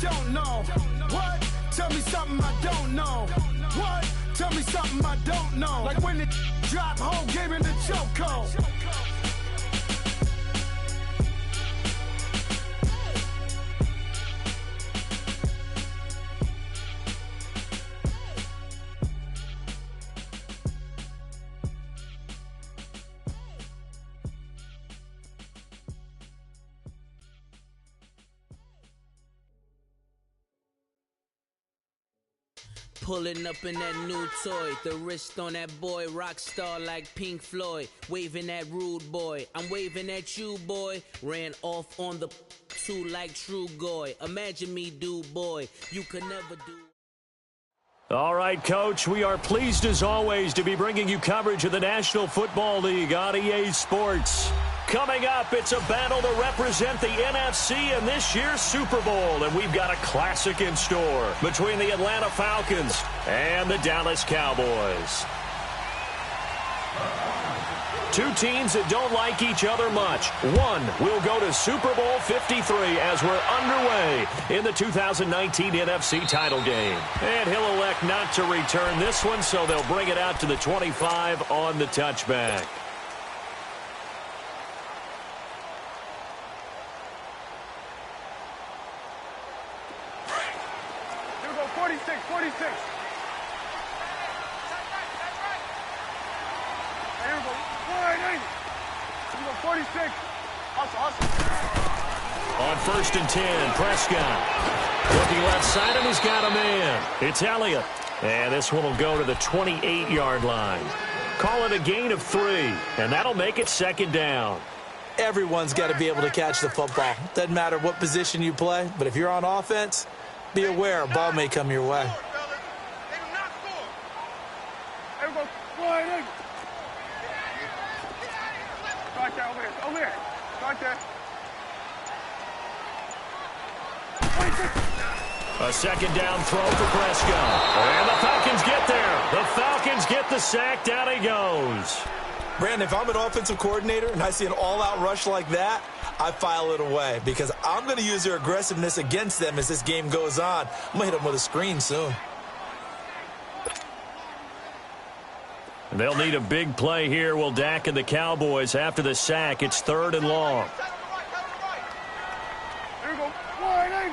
don't know. What? Tell me something I don't know. What? Tell me something I don't know. Like when it drop, whole game in the chokehold. Pulling up in that new toy, the wrist on that boy, rock star like Pink Floyd, waving at rude boy, I'm waving at you boy, ran off on the two like True Goy, imagine me do boy, you could never do. All right, Coach, we are pleased as always to be bringing you coverage of the National Football League on EA Sports. Coming up, it's a battle to represent the NFC in this year's Super Bowl, and we've got a classic in store between the Atlanta Falcons and the Dallas Cowboys. Two teams that don't like each other much. One will go to Super Bowl 53 as we're underway in the 2019 NFC title game. And he'll elect not to return this one, so they'll bring it out to the 25 on the touchback. Here we go, 46, 46. Here we go, 180. Here we go, 46. Hustle. On 1st and 10, Prescott. Looking left side, and he's got a man. It's Elliott. And this one will go to the 28-yard line. Call it a gain of 3, and that'll make it 2nd down. Everyone's got to be able to catch the football. Doesn't matter what position you play, but if you're on offense, be aware a ball may come your way. Here we go, 180. Right there, over here. Right there. 26. A 2nd down throw for Prescott. And the Falcons get there. The Falcons get the sack. Down he goes. Brandon, if I'm an offensive coordinator and I see an all-out rush like that, I file it away because I'm going to use their aggressiveness against them as this game goes on. I'm going to hit them with a screen soon. And they'll need a big play here, will Dak and the Cowboys after the sack. It's 3rd and long. Here we go, 180.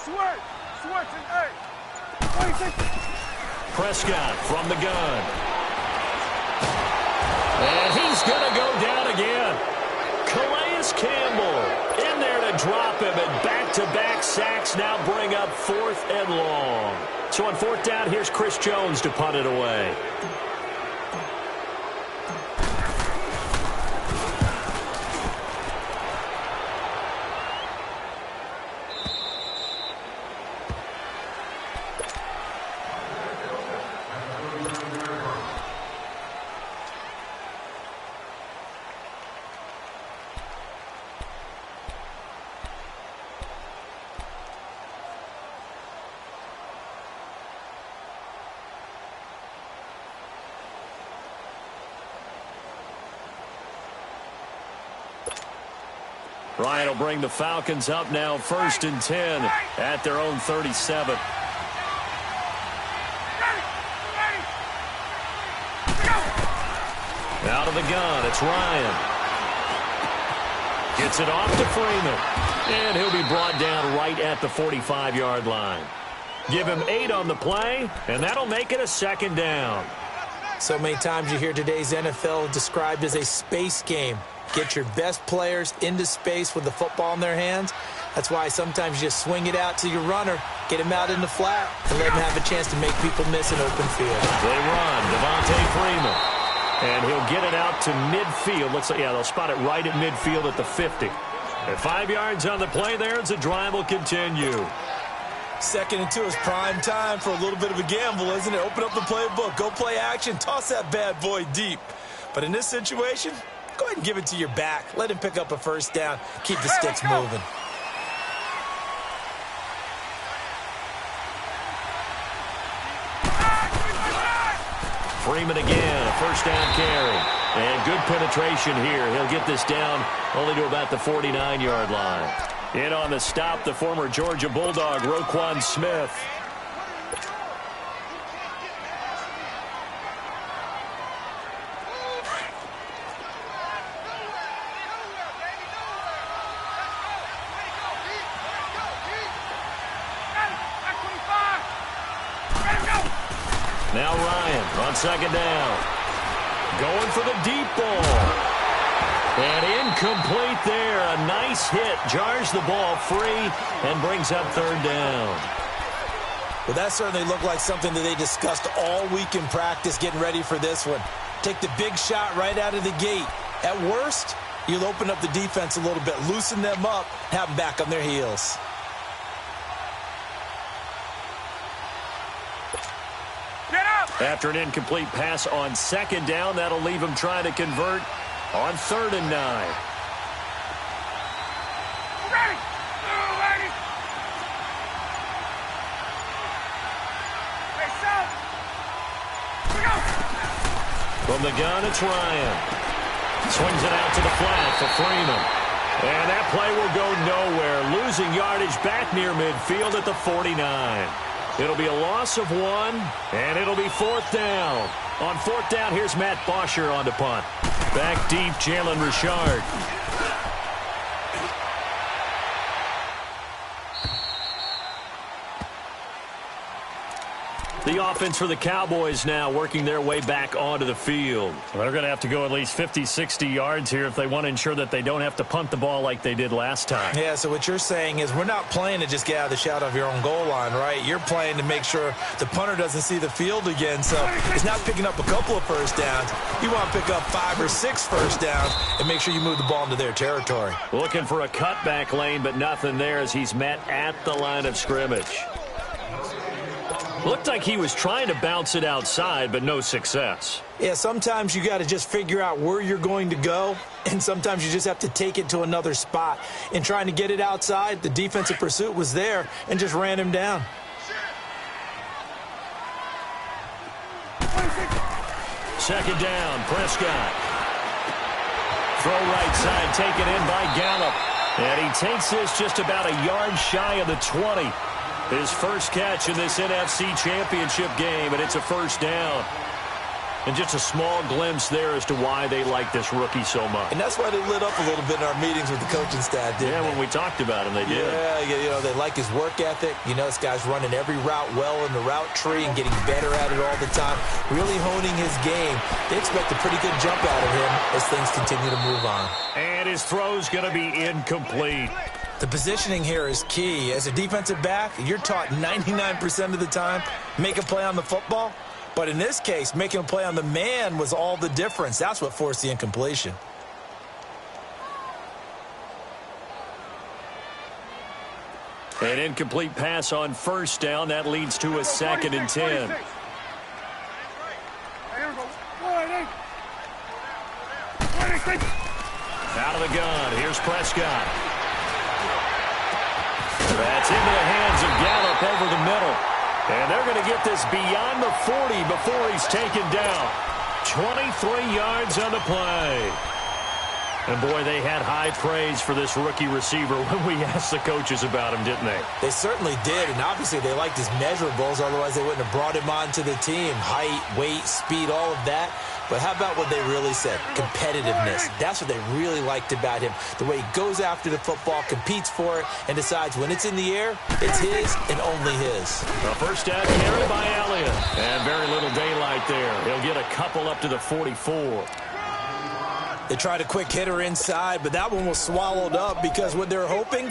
Switch, and 8. 26. Prescott from the gun. And he's going to go down again. Calais Campbell in there to drop him, and back-to-back sacks now bring up 4th and long. So on 4th down, here's Chris Jones to punt it away. Ryan will bring the Falcons up now 1st and 10 at their own 37. Out of the gun, it's Ryan. Gets it off to Freeman. And he'll be brought down right at the 45-yard line. Give him 8 on the play, and that'll make it a 2nd down. So many times you hear today's NFL described as a space game. Get your best players into space with the football in their hands. That's why sometimes you just swing it out to your runner, get him out in the flat, and let him have a chance to make people miss an open field. They run, Devontae Freeman. And he'll get it out to midfield. Looks like, yeah, they'll spot it right at midfield at the 50. At 5 yards on the play there as the drive will continue. 2nd and 2 is prime time for a little bit of a gamble, isn't it? Open up the playbook, go play action, toss that bad boy deep. But in this situation, go ahead and give it to your back. Let him pick up a 1st down. Keep the sticks moving. Freeman again, a 1st down carry. And good penetration here. He'll get this down only to about the 49-yard line. In on the stop, the former Georgia Bulldog, Roquan Smith. Now Ryan on second down. Going for the deep ball. And incomplete there. A nice hit. Jars the ball free and brings up third down. Well, that certainly looked like something that they discussed all week in practice getting ready for this one. Take the big shot right out of the gate. At worst, you'll open up the defense a little bit, loosen them up, have them back on their heels. After an incomplete pass on second down, that'll leave him trying to convert on 3rd and 9. From the gun, it's Ryan. Swings it out to the flat for Freeman. And that play will go nowhere. Losing yardage back near midfield at the 49. It'll be a loss of 1, and it'll be 4th down. On 4th down, here's Matt Bosher on the punt. Back deep, Jalen Richard. The offense for the Cowboys now working their way back onto the field. Well, they're going to have to go at least 50, 60 yards here if they want to ensure that they don't have to punt the ball like they did last time. Yeah, so what you're saying is we're not playing to just get out of the shadow of your own goal line, right? You're playing to make sure the punter doesn't see the field again. So it's not picking up a couple of first downs. You want to pick up 5 or 6 first downs and make sure you move the ball into their territory. Looking for a cutback lane, but nothing there as he's met at the line of scrimmage. Looked like he was trying to bounce it outside, but no success. Yeah, sometimes you got to just figure out where you're going to go, and sometimes you just have to take it to another spot. In trying to get it outside, the defensive pursuit was there and just ran him down. Second down, Prescott. Throw right side, taken in by Gallup. And he takes this just about a yard shy of the 20. His first catch in this NFC Championship game, and it's a first down. And just a small glimpse there as to why they like this rookie so much. And that's why they lit up a little bit in our meetings with the coaching staff, didn't they? When we talked about him, they did. Yeah, you know, they like his work ethic. You know, this guy's running every route well in the route tree and getting better at it all the time, really honing his game. They expect a pretty good jump out of him as things continue to move on. And his throw's going to be incomplete. The positioning here is key. As a defensive back, you're taught 99% of the time, make a play on the football. But in this case, making a play on the man was all the difference. That's what forced the incompletion. An incomplete pass on first down. That leads to a 2nd and 10. Out of the gun. Here's Prescott. That's into the hands of Gallup over the middle. And they're going to get this beyond the 40 before he's taken down. 23 yards on the play. And, boy, they had high praise for this rookie receiver when we asked the coaches about him, didn't they? They certainly did, and obviously they liked his measurables. Otherwise, they wouldn't have brought him onto the team. Height, weight, speed, all of that. But how about what they really said? Competitiveness. That's what they really liked about him. The way he goes after the football, competes for it, and decides when it's in the air, it's his and only his. A first down carry by Elliott. And very little daylight there. He'll get a couple up to the 44. They tried a quick hitter inside, but that one was swallowed up because what they're hoping,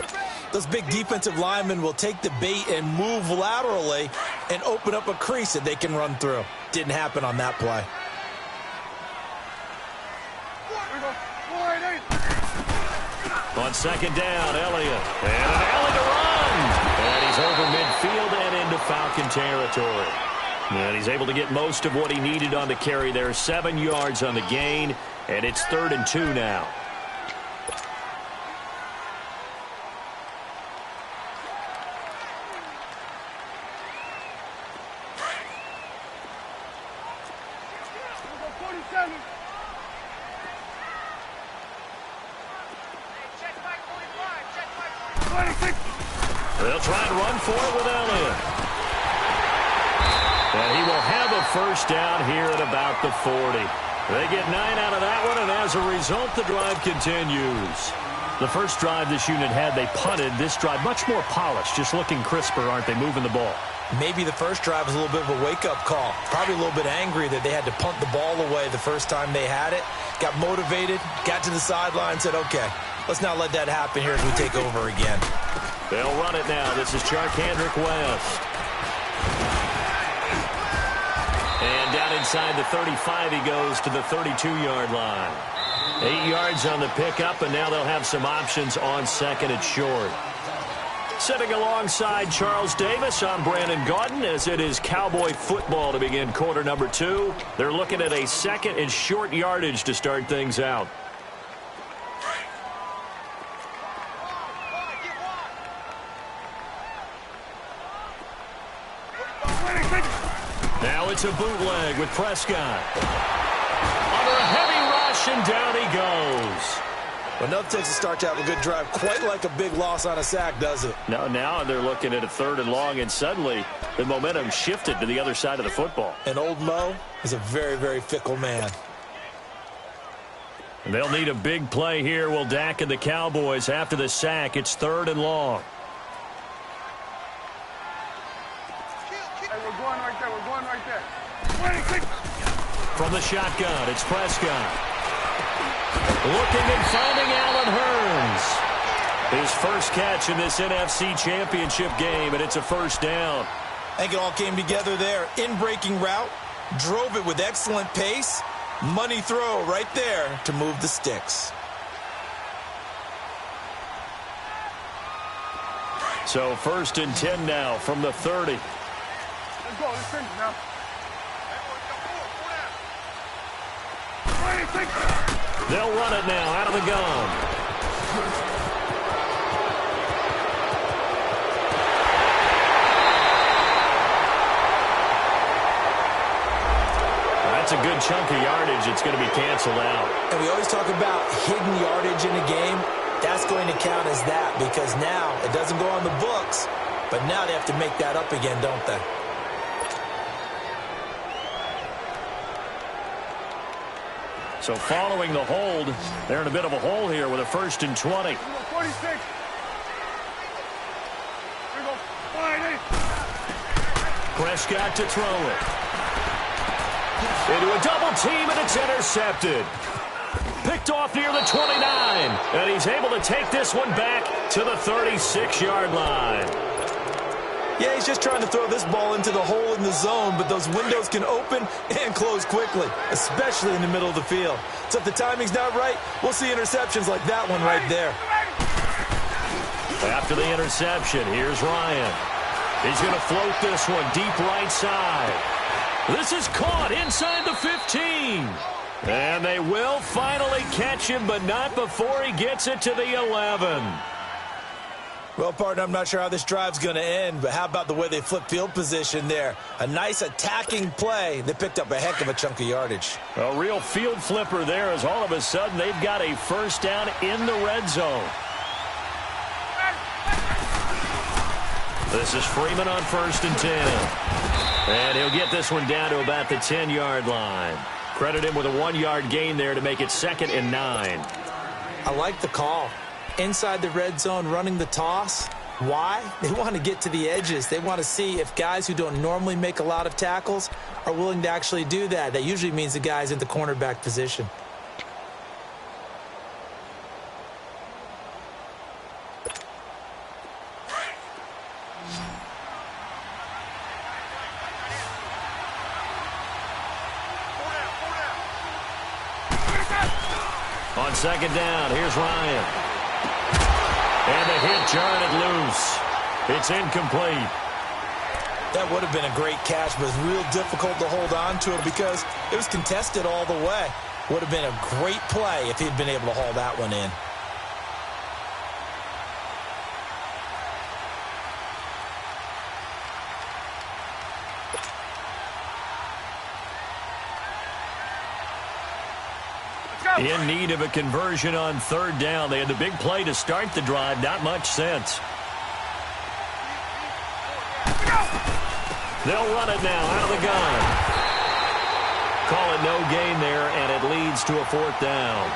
those big defensive linemen will take the bait and move laterally and open up a crease that they can run through. Didn't happen on that play. On second down, Elliott. And an alley to run. And he's over midfield and into Falcon territory. And he's able to get most of what he needed on the carry there. 7 yards on the gain. And it's 3rd and 2 now. They'll try and run for it with Elliott. And he will have a first down here at about the 40. They get 9 out of that one, and as a result, the drive continues. The first drive this unit had, they punted. This drive, much more polished, just looking crisper, aren't they, moving the ball? Maybe the first drive was a little bit of a wake-up call. Probably a little bit angry that they had to punt the ball away the first time they had it. Got motivated, got to the sideline, said, okay, let's not let that happen here as we take over again. They'll run it now. This is Charcandrick West. And down inside the 35, he goes to the 32-yard line. 8 yards on the pickup, and now they'll have some options on second and short. Sitting alongside Charles Davis, I'm Brandon Gaudin, as it is Cowboy football to begin quarter number 2. They're looking at a second and short yardage to start things out. Now it's a bootleg with Prescott. Under a heavy rush, and down he goes. Well, nothing takes a start to have a good drive, quite like a big loss on a sack, does it? Now they're looking at a 3rd and long, and suddenly the momentum shifted to the other side of the football. And old Mo is a very, very fickle man. And they'll need a big play here, will Dak and the Cowboys after the sack. It's 3rd and long. We're going right there. We're going right there. From the shotgun, it's Prescott. Looking and finding Allen Hurns. His first catch in this NFC Championship game, and it's a first down. I think it all came together there. In-breaking route, drove it with excellent pace. Money throw right there to move the sticks. So 1st and 10 now from the 30. Let's go. Let's finish now. They'll run it now out of the gun. That's a good chunk of yardage. It's going to be canceled out. And we always talk about hidden yardage in a game. That's going to count as that because now it doesn't go on the books, but now they have to make that up again, don't they? So following the hold, they're in a bit of a hole here with a 1st and 20. 46. Prescott to throw it. Into a double team, and it's intercepted. Picked off near the 29, and he's able to take this one back to the 36-yard line. Yeah, he's just trying to throw this ball into the hole in the zone, but those windows can open and close quickly, especially in the middle of the field. So if the timing's not right, we'll see interceptions like that one right there. After the interception, here's Ryan. He's going to float this one deep right side. This is caught inside the 15. And they will finally catch him, but not before he gets it to the 11. Well, partner, I'm not sure how this drive's going to end, but how about the way they flip field position there? A nice attacking play. They picked up a heck of a chunk of yardage. A real field flipper there as all of a sudden they've got a first down in the red zone. This is Freeman on 1st and 10. And he'll get this one down to about the 10-yard line. Credit him with a 1-yard gain there to make it 2nd and 9. I like the call. Inside the red zone, running the toss. Why? They want to get to the edges. They want to see if guys who don't normally make a lot of tackles are willing to actually do that. That usually means the guy's in the cornerback position. On 2nd down, here's Ryan. And the hit jarred it loose. It's incomplete. That would have been a great catch, but it's real difficult to hold on to it because it was contested all the way. Would have been a great play if he'd been able to haul that one in. Let's go. In need of a conversion on third down. They had the big play to start the drive. Not much sense. They'll run it now out of the gun. Call it no gain there, and it leads to a fourth down.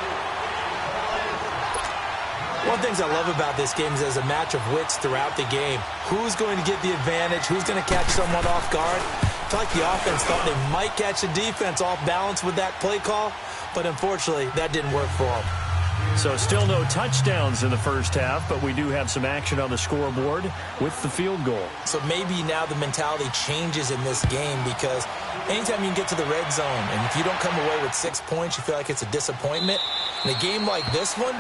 One of the things I love about this game is there's a match of wits throughout the game. Who's going to get the advantage? Who's going to catch someone off guard? I feel like the offense thought they might catch the defense off balance with that play call, but unfortunately, that didn't work for them. So still no touchdowns in the first half, but we do have some action on the scoreboard with the field goal. So maybe now the mentality changes in this game because anytime you can get to the red zone, and if you don't come away with 6 points, you feel like it's a disappointment. In a game like this one,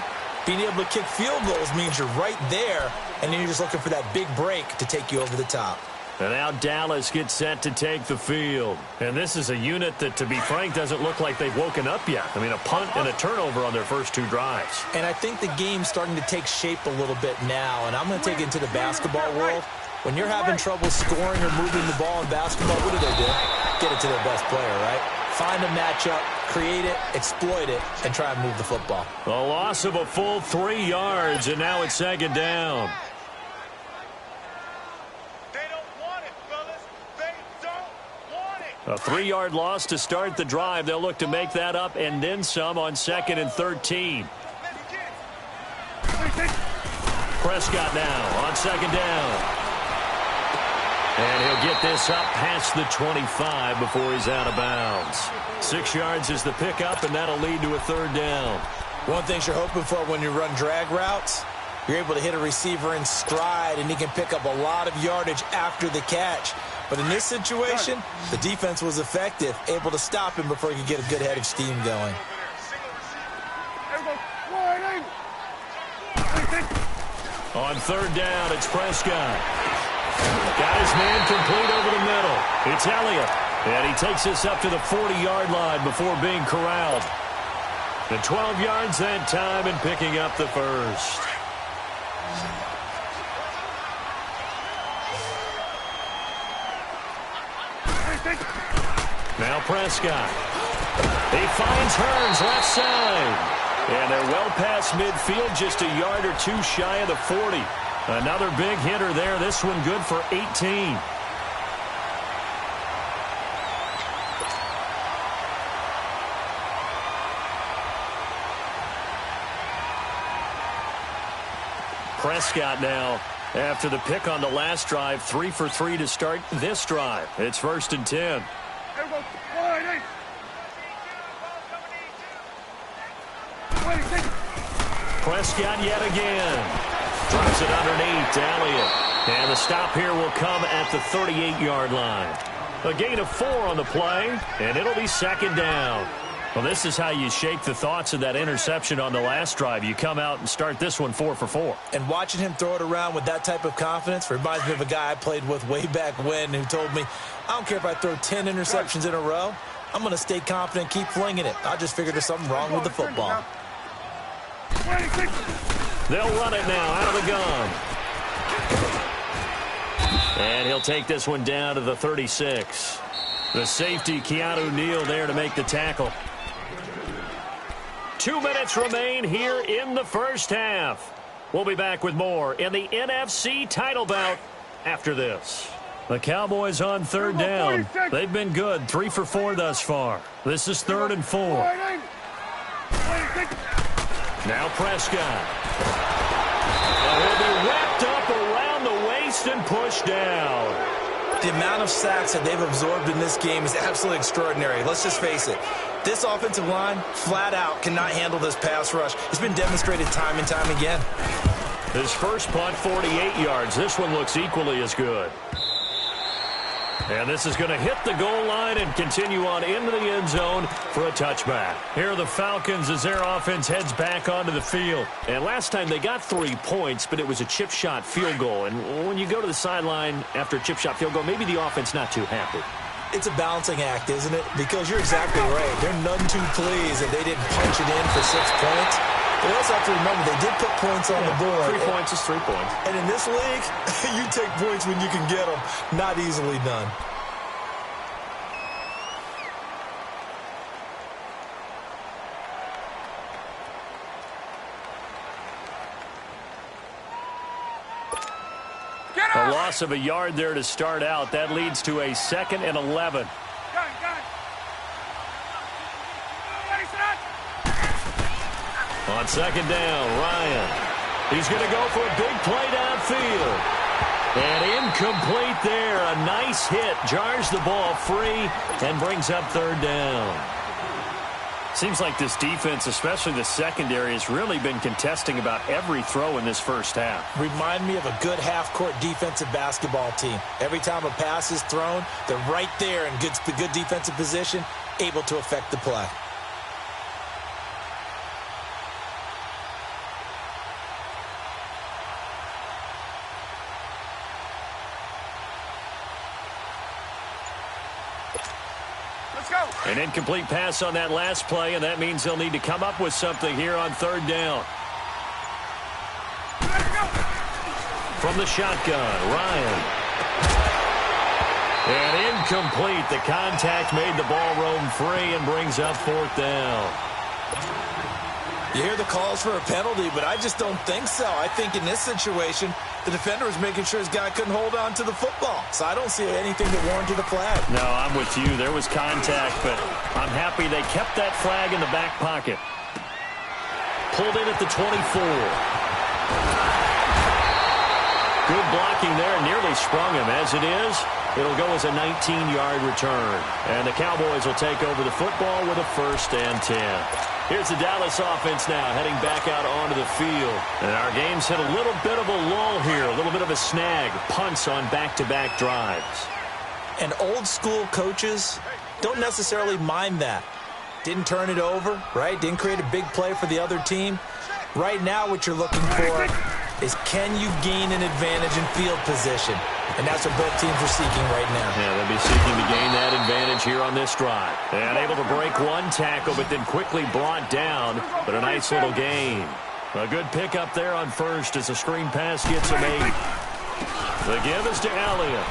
being able to kick field goals means you're right there, and then you're just looking for that big break to take you over the top. And now Dallas gets set to take the field. And this is a unit that, to be frank, doesn't look like they've woken up yet. I mean, a punt and a turnover on their first two drives. And I think the game's starting to take shape a little bit now, and I'm going to take it into the basketball world. When you're having trouble scoring or moving the ball in basketball, what do? Get it to their best player, right? Find a matchup, create it, exploit it, and try and move the football. A loss of a full 3 yards, and now it's second down. A 3-yard loss to start the drive. They'll look to make that up and then some on 2nd and 13. Prescott now on 2nd down. And he'll get this up past the 25 before he's out of bounds. 6 yards is the pickup, and that'll lead to a 3rd down. One thing you're hoping for when you run drag routes, you're able to hit a receiver in stride, and he can pick up a lot of yardage after the catch. But in this situation, the defense was effective, able to stop him before he could get a good head of steam going. On 3rd down, it's Prescott. Got his man complete over the middle. It's Elliott. And he takes us up to the 40-yard line before being corralled. The 12 yards that time and picking up the first. Now Prescott. He finds Hearns left side. And they're well past midfield, just a yard or two shy of the 40. Another big hitter there. This one good for 18. Prescott now, after the pick on the last drive, 3 for 3 to start this drive. It's 1st and 10. Prescott yet again. Drops it underneath to Elliott. And the stop here will come at the 38-yard line. A gain of 4 on the play, and it'll be 2nd down. Well, this is how you shake the thoughts of that interception on the last drive. You come out and start this one 4 for 4. And watching him throw it around with that type of confidence reminds me of a guy I played with way back when who told me, I don't care if I throw 10 interceptions in a row. I'm going to stay confident, keep flinging it. I just figured there's something wrong with the football. They'll run it now out of the gun. And he'll take this one down to the 36. The safety, Keanu Neal, there to make the tackle. 2 minutes remain here in the first half. We'll be back with more in the NFC title bout after this. The Cowboys on 3rd down. They've been good, 3 for 4 thus far. This is 3rd and 4. Now Prescott. And he'll be wrapped up around the waist and pushed down. The amount of sacks that they've absorbed in this game is absolutely extraordinary. Let's just face it. This offensive line, flat out, cannot handle this pass rush. It's been demonstrated time and time again. His first punt, 48 yards. This one looks equally as good. And this is going to hit the goal line and continue on into the end zone for a touchback. Here are the Falcons as their offense heads back onto the field. And last time they got 3 points, but it was a chip shot field goal. And when you go to the sideline after a chip shot field goal, maybe the offense not too happy. It's a balancing act, isn't it? Because you're exactly right. They're none too pleased that they didn't punch it in for 6 points. But also have to remember, they did put points on the board. 3 points is 3 points. And in this league, you take points when you can get them. Not easily done. loss of a yard there to start out. That leads to a 2nd and 11. On 2nd down, Ryan. He's going to go for a big play downfield. And incomplete there. A nice hit. Jars the ball free and brings up 3rd down. Seems like this defense, especially the secondary, has really been contesting about every throw in this first half. Remind me of a good half-court defensive basketball team. Every time a pass is thrown, they're right there in good defensive position, able to affect the play. An incomplete pass on that last play, and that means they'll need to come up with something here on 3rd down. From the shotgun, Ryan. And incomplete. The contact made the ball roam free and brings up 4th down. You hear the calls for a penalty, but I just don't think so. I think in this situation, the defender was making sure his guy couldn't hold on to the football. So I don't see anything that warranted a flag. No, I'm with you. There was contact, but I'm happy they kept that flag in the back pocket. Pulled in at the 24. Good blocking there. Nearly sprung him. As it is, it'll go as a 19-yard return. And the Cowboys will take over the football with a 1st and 10. Here's the Dallas offense now heading back out onto the field. And our game's hit a little bit of a lull here, a little bit of a snag. Punts on back-to-back drives. And old-school coaches don't necessarily mind that. Didn't turn it over, right? Didn't create a big play for the other team. Right now what you're looking for is can you gain an advantage in field position? And that's what both teams are seeking right now. Yeah, they'll be seeking to gain that advantage here on this drive. And able to break one tackle, but then quickly brought down. But a nice little gain. A good pickup there on 1st as a screen pass gets him 8. The give is to Elliott.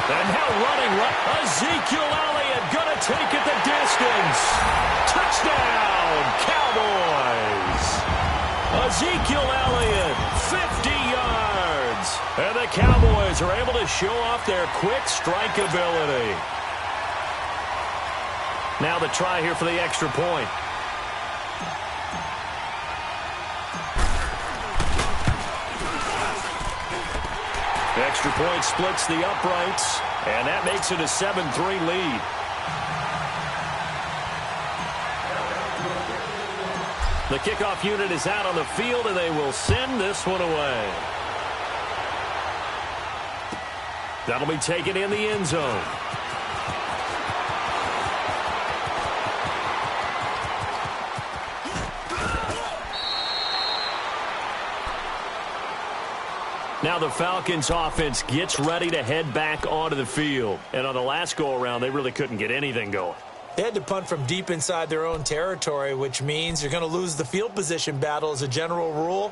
And now running, Ezekiel Elliott going to take it the distance. Touchdown, Cowboys. Ezekiel Elliott, 50 yards. And the Cowboys are able to show off their quick strike ability. Now the try here for the extra point. The extra point splits the uprights, and that makes it a 7-3 lead. The kickoff unit is out on the field, and they will send this one away. That'll be taken in the end zone. Now the Falcons offense gets ready to head back onto the field. And on the last go-around, they really couldn't get anything going. They had to punt from deep inside their own territory, which means you're going to lose the field position battle as a general rule.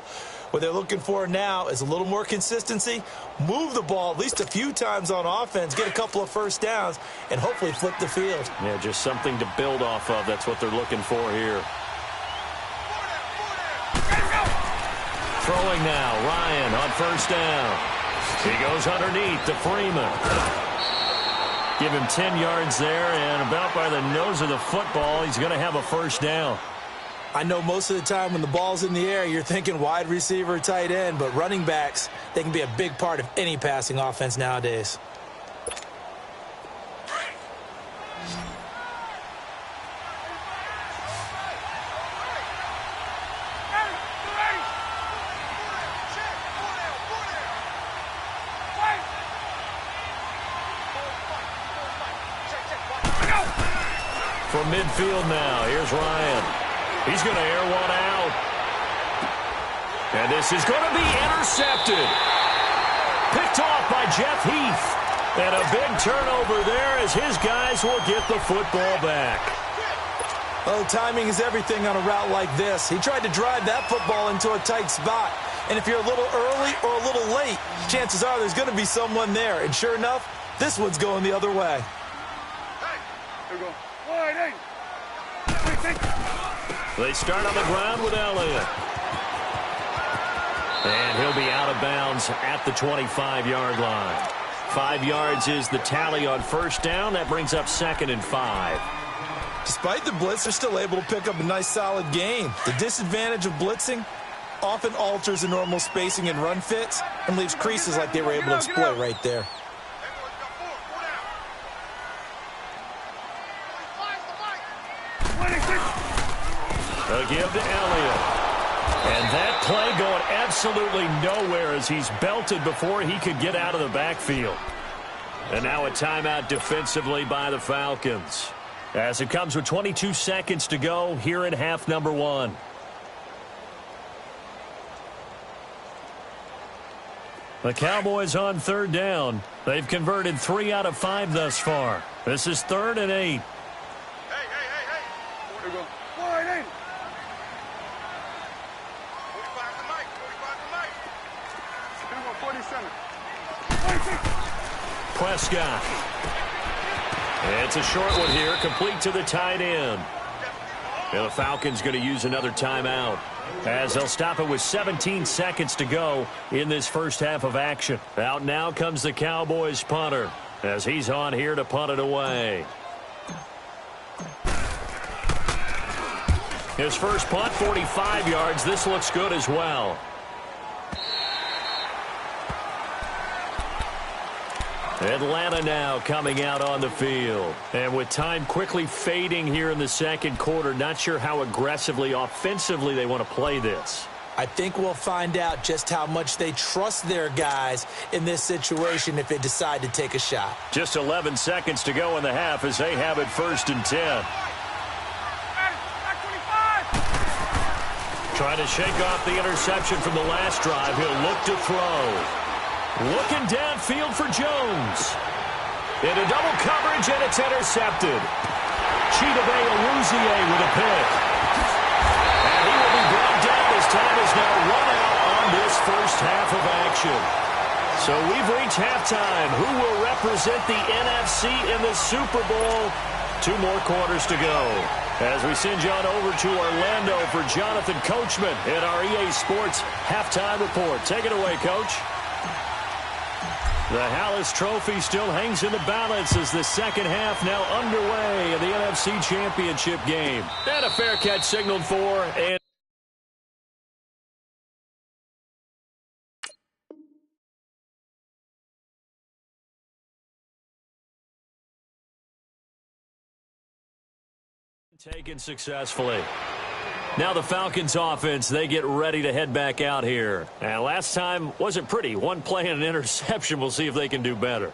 What they're looking for now is a little more consistency, move the ball at least a few times on offense, get a couple of first downs, and hopefully flip the field. Yeah, just something to build off of. That's what they're looking for here. Throwing now, Ryan on 1st down. He goes underneath to Freeman. Give him 10 yards there, and about by the nose of the football, he's going to have a 1st down. I know most of the time when the ball's in the air, you're thinking wide receiver, tight end, but running backs, they can be a big part of any passing offense nowadays. From midfield now, here's Ryan. He's going to air one out. And this is going to be intercepted. Picked off by Jeff Heath. And a big turnover there as his guys will get the football back. Oh, timing is everything on a route like this. He tried to drive that football into a tight spot. And if you're a little early or a little late, chances are there's going to be someone there. And sure enough, this one's going the other way. They start on the ground with Elliott. And he'll be out of bounds at the 25-yard line. 5 yards is the tally on first down. That brings up 2nd and 5. Despite the blitz, they're still able to pick up a nice, solid gain. The disadvantage of blitzing often alters the normal spacing and run fits and leaves creases like they were able to exploit right there. A give to Elliott. And that play going absolutely nowhere as he's belted before he could get out of the backfield. And now a timeout defensively by the Falcons, as it comes with 22 seconds to go here in half number 1. The Cowboys on 3rd down. They've converted 3 out of 5 thus far. This is 3rd and 8. Hey. There we go. 4 and 8. 45 to Mike. 47. 46. Prescott. It's a short one here, complete to the tight end. And the Falcons going to use another timeout, as they'll stop it with 17 seconds to go in this first half of action. Out now comes the Cowboys punter, as he's on here to punt it away. His first punt, 45 yards. This looks good as well. Atlanta now coming out on the field. And with time quickly fading here in the second quarter, not sure how aggressively, offensively they want to play this. I think we'll find out just how much they trust their guys in this situation if they decide to take a shot. Just 11 seconds to go in the half as they have it 1st and 10. Trying to shake off the interception from the last drive. He'll look to throw. Looking downfield for Jones. Into double coverage, and it's intercepted. Chidobe Awuzie with a pick. And he will be brought down as time is now run out on this first half of action. So we've reached halftime. Who will represent the NFC in the Super Bowl? 2 more quarters to go, as we send you on over to Orlando for Jonathan Coachman at our EA Sports Halftime Report. Take it away, Coach. The Hallis Trophy still hangs in the balance as the second half now underway in the NFC Championship game. And a fair catch signaled for, and taken successfully. Now the Falcons offense, they get ready to head back out here. And last time wasn't pretty. 1 play and an interception. We'll see if they can do better.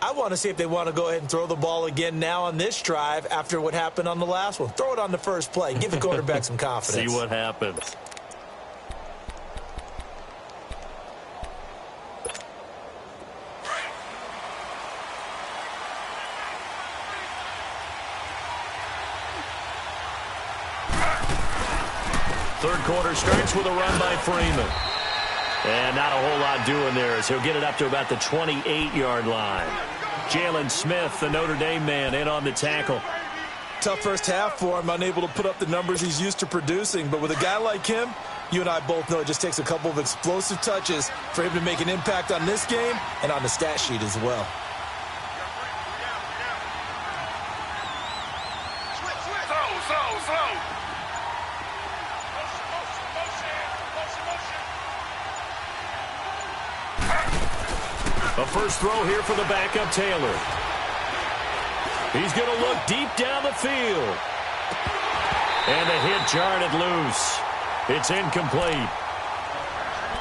I want to see if they want to go ahead and throw the ball again now on this drive after what happened on the last one. Throw it on the first play. Give the quarterback some confidence. See what happens. Third quarter starts with a run by Freeman. And not a whole lot doing there as he'll get it up to about the 28-yard line. Jalen Smith, the Notre Dame man, in on the tackle. Tough first half for him, unable to put up the numbers he's used to producing. But with a guy like him, you and I both know it just takes a couple of explosive touches for him to make an impact on this game and on the stat sheet as well. A first throw here for the backup Taylor. He's going to look deep down the field. And the hit jarred it loose. It's incomplete.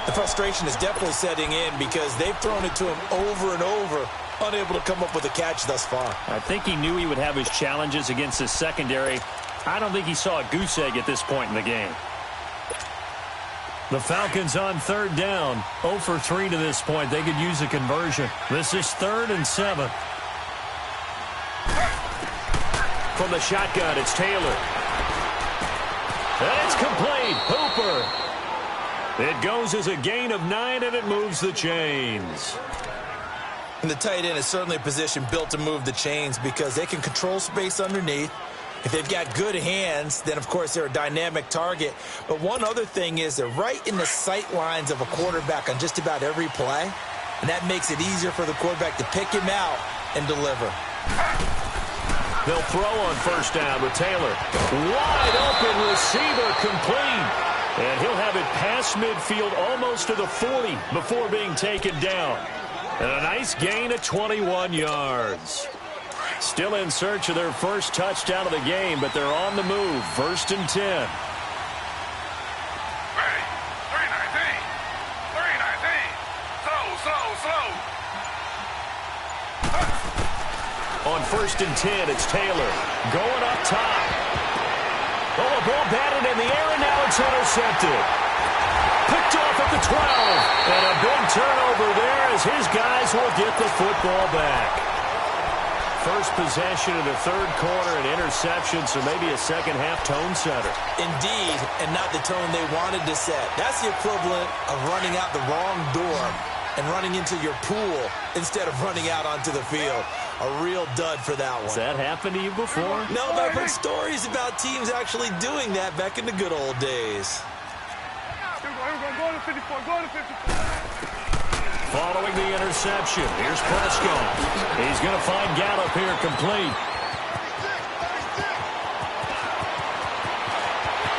The frustration is definitely setting in because they've thrown it to him over and over, unable to come up with a catch thus far. I think he knew he would have his challenges against his secondary. I don't think he saw a goose egg at this point in the game. The Falcons on 3rd down, 0 for 3 to this point. They could use a conversion. This is 3rd and 7. From the shotgun, it's Taylor. And it's complete. Hooper. It goes as a gain of 9, and it moves the chains. And the tight end is certainly a position built to move the chains because they can control space underneath. If they've got good hands, then, of course, they're a dynamic target. But one other thing is they're right in the sight lines of a quarterback on just about every play, and that makes it easier for the quarterback to pick him out and deliver. They'll throw on first down with Taylor. Wide open receiver, complete. And he'll have it past midfield almost to the 40 before being taken down. And a nice gain of 21 yards. Still in search of their first touchdown of the game, but they're on the move. 1st and 10. Ready. 319. 319. Slow. On 1st and 10, it's Taylor going up top. Oh, a ball batted in the air, and now it's intercepted. Picked off at the 12. And a big turnover there as his guys will get the football back. First possession of the third quarter, an interception, so maybe a second-half tone setter. Indeed, and not the tone they wanted to set. That's the equivalent of running out the wrong door and running into your pool instead of running out onto the field. A real dud for that one. Has that happened to you before? No, but I've heard stories about teams actually doing that back in the good old days. Go to 54. Go to 54. Following the interception, here's Prescott. He's going to find Gallup here complete.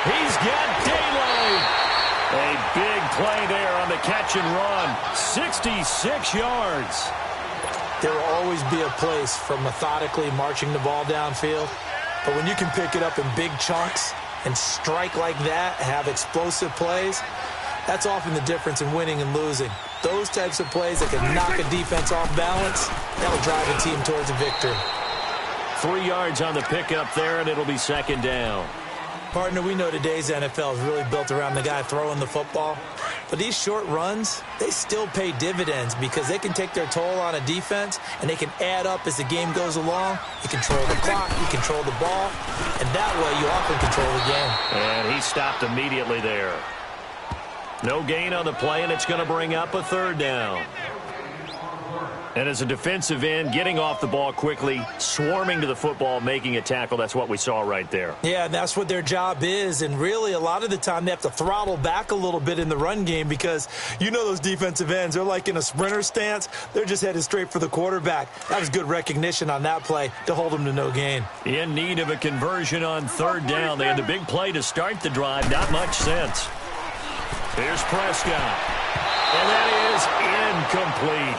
He's got daylight. A big play there on the catch and run. 66 yards. There will always be a place for methodically marching the ball downfield. But when you can pick it up in big chunks and strike like that, have explosive plays, that's often the difference in winning and losing. Those types of plays that can knock a defense off balance, that'll drive a team towards a victory. 3 yards on the pickup there, and it'll be second down. Partner, we know today's NFL is really built around the guy throwing the football. But these short runs, they still pay dividends because they can take their toll on a defense, and they can add up as the game goes along. You control the clock, you control the ball, and that way you often control the game. And he stopped immediately there. No gain on the play, and it's going to bring up a third down. And as a defensive end, getting off the ball quickly, swarming to the football, making a tackle, that's what we saw right there. Yeah, and that's what their job is. And really, a lot of the time, they have to throttle back a little bit in the run game because you know those defensive ends, they're like in a sprinter stance. They're just headed straight for the quarterback. That was good recognition on that play to hold them to no gain. In need of a conversion on third down. They had the big play to start the drive. Not much sense. Here's Prescott. And that is incomplete.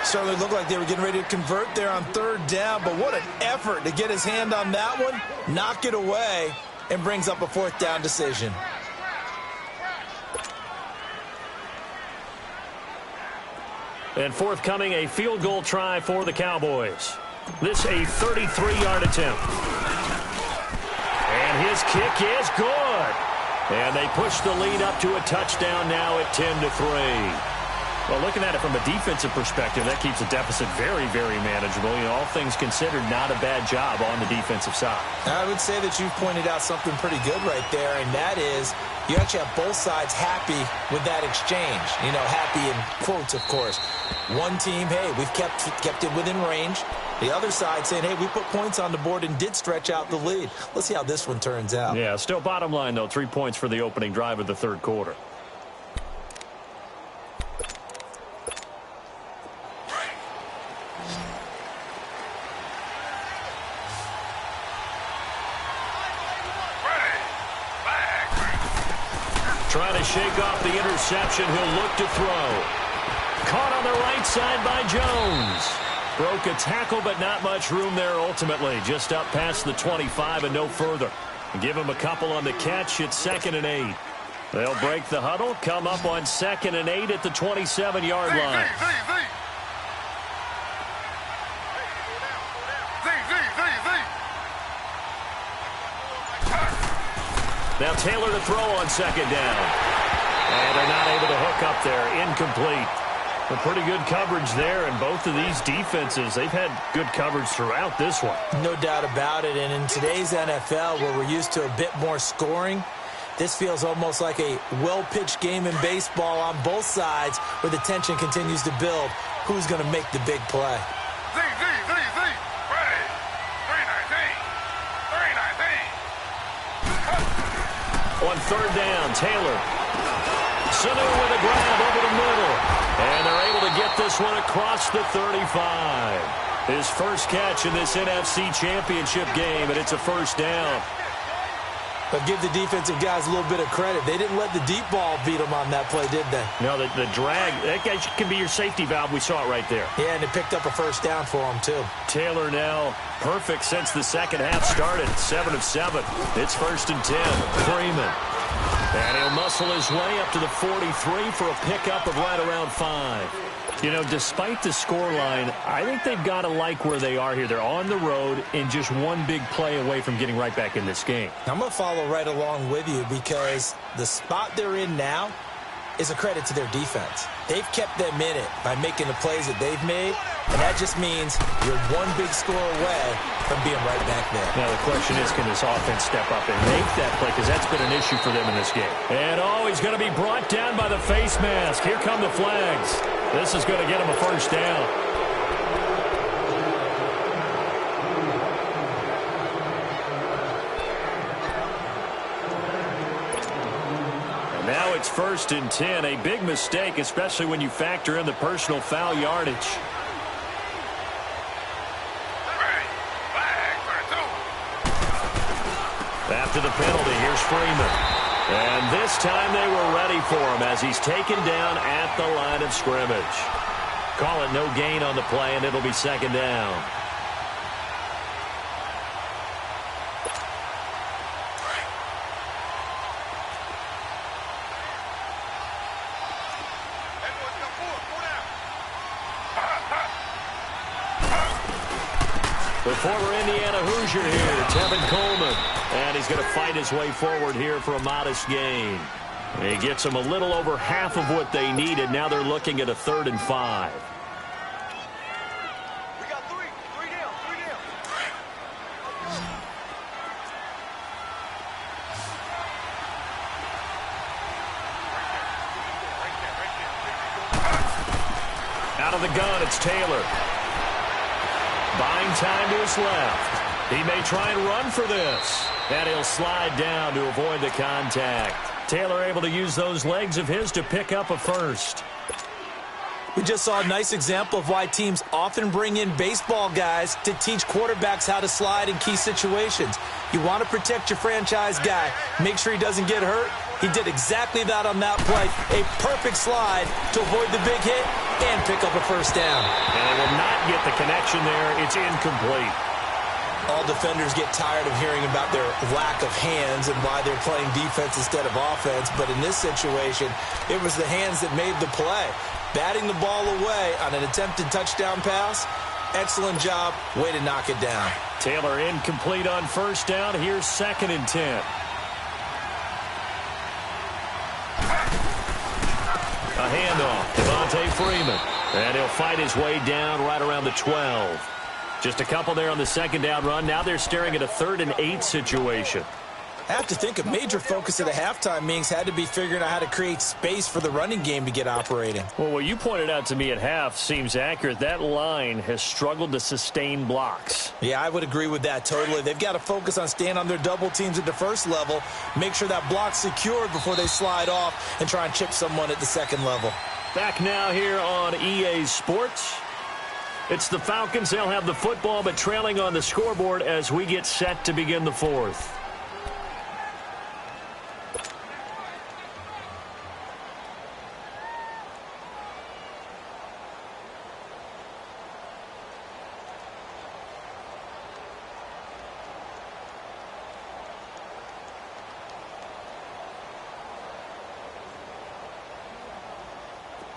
Certainly looked like they were getting ready to convert there on third down, but what an effort to get his hand on that one, knock it away, and brings up a fourth down decision. And forthcoming, a field goal try for the Cowboys. This a 33-yard attempt. And his kick is good. And they push the lead up to a touchdown now at 10-3. Well, looking at it from a defensive perspective, that keeps the deficit very, very manageable. You know, all things considered, not a bad job on the defensive side. I would say that you've pointed out something pretty good right there, and that is you actually have both sides happy with that exchange. You know, happy in quotes, of course. One team, hey, we've kept it within range. The other side saying, hey, we put points on the board and did stretch out the lead. Let's see how this one turns out. Yeah, still bottom line, though, 3 points for the opening drive of the third quarter. Trying to shake off the interception. He'll look to throw. Caught on the right side by Jones. Broke a tackle, but not much room there ultimately. Just up past the 25 and no further. Give him a couple on the catch. It's 2nd and 8. They'll break the huddle, come up on 2nd and 8 at the 27-yard line. Now Taylor to throw on 2nd down. And they're not able to hook up there. Incomplete. Well, pretty good coverage there, and both of these defenses, they've had good coverage throughout this one. No doubt about it, and in today's NFL, where we're used to a bit more scoring, this feels almost like a well-pitched game in baseball on both sides where the tension continues to build. Who's going to make the big play? Ready. 319. 319. On third down, Taylor. Sanu with a grab over the middle. And they're able to get this one across the 35. His first catch in this NFC Championship game, and it's a first down. But give the defensive guys a little bit of credit. They didn't let the deep ball beat them on that play, did they? No, the drag, that guy can be your safety valve. We saw it right there. Yeah, and it picked up a first down for him, too. Taylor now perfect since the second half started. 7 of 7. It's 1st and 10. Freeman. And he'll muscle his way up to the 43 for a pickup of right around 5. You know, despite the scoreline, I think they've got to like where they are here. They're on the road and just one big play away from getting right back in this game. I'm going to follow right along with you because the spot they're in now is a credit to their defense. They've kept them in it by making the plays that they've made, and that just means you're one big score away from being right back there. Now the question is, can this offense step up and make that play? Because that's been an issue for them in this game. And he's going to be brought down by the face mask. Here come the flags. This is going to get him a first down. Now it's 1st and 10. A big mistake, especially when you factor in the personal foul yardage. After the penalty, here's Freeman. And this time they were ready for him as he's taken down at the line of scrimmage. Call it no gain on the play, and it'll be 2nd down. The former Indiana Hoosier here, Tevin Coleman. And he's going to fight his way forward here for a modest gain. He gets them a little over half of what they needed. Now they're looking at a 3rd and 5. We got three down. Out of the gun, it's Taylor. Buying time to his left. He may try and run for this. And he'll slide down to avoid the contact. Taylor able to use those legs of his to pick up a first. We just saw a nice example of why teams often bring in baseball guys to teach quarterbacks how to slide in key situations. You want to protect your franchise guy. Make sure he doesn't get hurt. He did exactly that on that play. A perfect slide to avoid the big hit and pick up a first down. And it will not get the connection there. It's incomplete. All defenders get tired of hearing about their lack of hands and why they're playing defense instead of offense. But in this situation, it was the hands that made the play. Batting the ball away on an attempted touchdown pass. Excellent job. Way to knock it down. Taylor incomplete on first down. Here's 2nd and 10. A handoff. Devontae Freeman. And he'll fight his way down right around the 12. Just a couple there on the 2nd down run. Now they're staring at a 3rd and 8 situation. I have to think a major focus of the halftime meetings had to be figuring out how to create space for the running game to get operating. Well, what you pointed out to me at half seems accurate. That line has struggled to sustain blocks. Yeah, I would agree with that totally. They've got to focus on staying on their double teams at the first level, make sure that block's secured before they slide off and try and chip someone at the 2nd level. Back now here on EA Sports. It's the Falcons. They'll have the football, but trailing on the scoreboard as we get set to begin the 4th.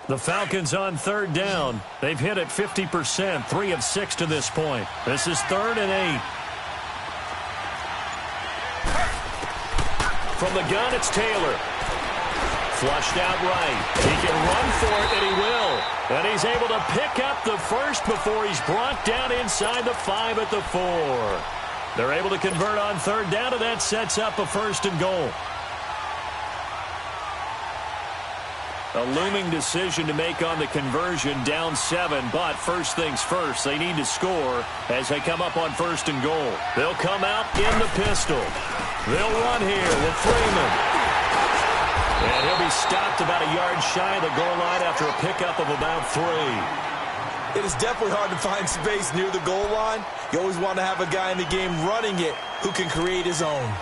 The Falcons on 3rd down. They've hit it 50%, 3 of 6 to this point. This is 3rd and 8. From the gun, it's Taylor. Flushed out right. He can run for it, and he will. And he's able to pick up the first before he's brought down inside the 5 at the 4. They're able to convert on 3rd down, and that sets up a 1st and goal. A looming decision to make on the conversion, down 7, but first things first, they need to score as they come up on 1st and goal. They'll come out in the pistol. They'll run here with Freeman. shy of the goal line after a pickup of about 3. It is definitely hard to find space near the goal line. You always want to have a guy in the game running it who can create his own.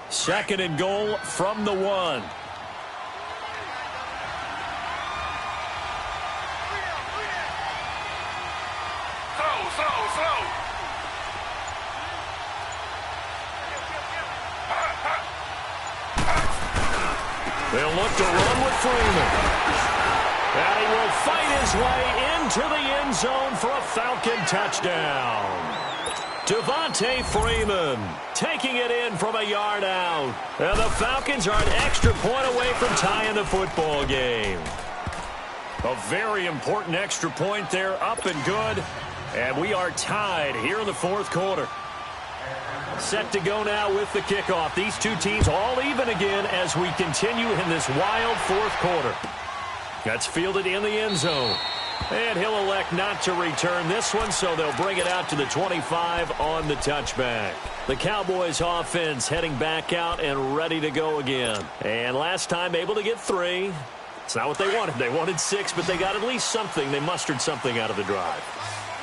Second and goal from the 1. Slow. They'll look to run with Freeman. And he will fight his way into the end zone for a Falcon touchdown. Devontae Freeman taking it in from a yard out. And the Falcons are an extra point away from tying the football game. A very important extra point there, up and good. And we are tied here in the fourth quarter. Set to go now with the kickoff. These two teams all even again as we continue in this wild fourth quarter. That's fielded in the end zone. And he'll elect not to return this one, so they'll bring it out to the 25 on the touchback. The Cowboys offense heading back out and ready to go again. And last time able to get 3. It's not what they wanted. They wanted 6, but they got at least something. They mustered something out of the drive.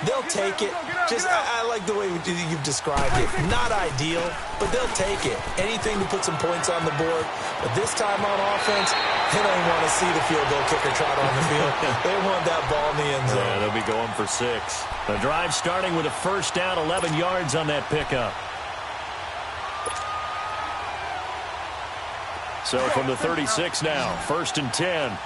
They'll take it. I like the way you've described it. Not ideal, but they'll take it. Anything to put some points on the board. But this time on offense, they don't want to see the field goal kicker trot on the field. They want that ball in the end zone. Yeah, they'll be going for 6. The drive starting with a first down, 11 yards on that pickup. So from the 36 now, 1st and 10.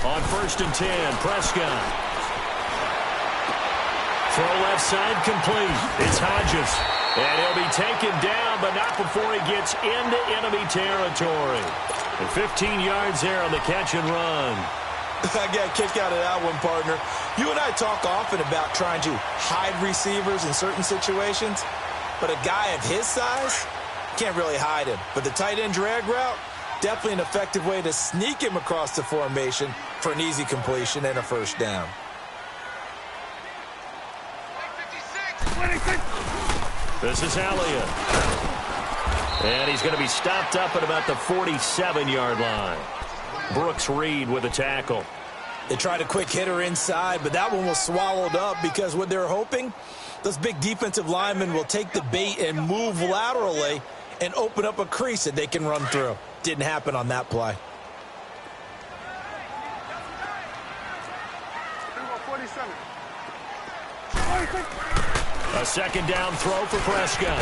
On 1st and 10, Prescott. Throw left side complete. It's Hodges. And he'll be taken down, but not before he gets into enemy territory. And 15 yards there on the catch and run. I got a kick out of that one, partner. You and I talk often about trying to hide receivers in certain situations, but a guy of his size can't really hide him. But the tight end drag route, definitely an effective way to sneak him across the formation for an easy completion and a first down. This is Elliott. And he's going to be stopped up at about the 47-yard line. Brooks Reed with a tackle. They tried a quick hitter inside, but that one was swallowed up because what they're hoping, those big defensive linemen will take the bait and move laterally and open up a crease that they can run through. Didn't happen on that play. A second down throw for Prescott.